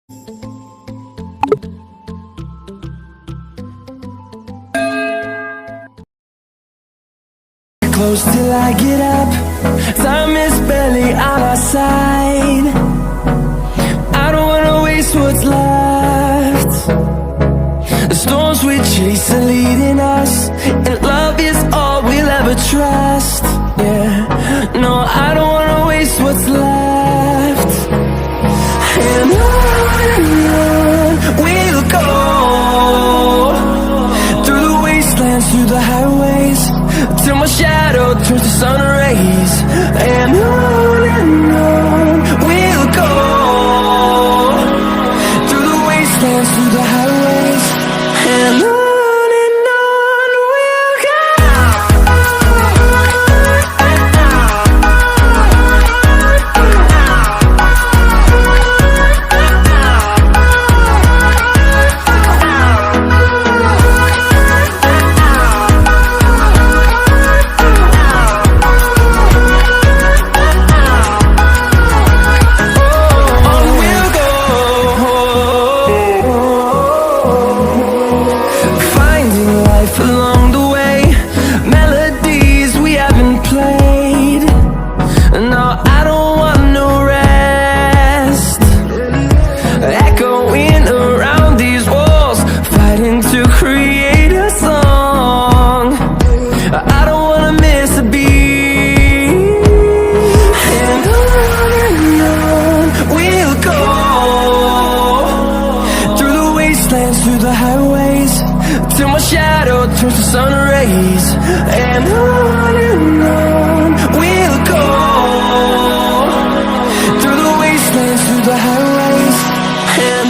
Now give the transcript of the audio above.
Close till I get up, time is barely on our side. I don't wanna waste what's left. The storms we chase are leading us, and love is all we'll ever trust. Yeah, no, I don't wanna waste what's left. And on we'll go, through the wastelands, through the highways, till my shadow turns to sun rays. And on we'll go, through the wastelands, through the highways, and on we'll go. Along the way, melodies we haven't played. No, I don't want no rest. Echoing around these walls, fighting to create a song. I don't wanna miss a beat. And on we'll go, through the wastelands, through the highways, till my shadow turns to sun rays. And on we'll go, through the wastelands, through the highways, and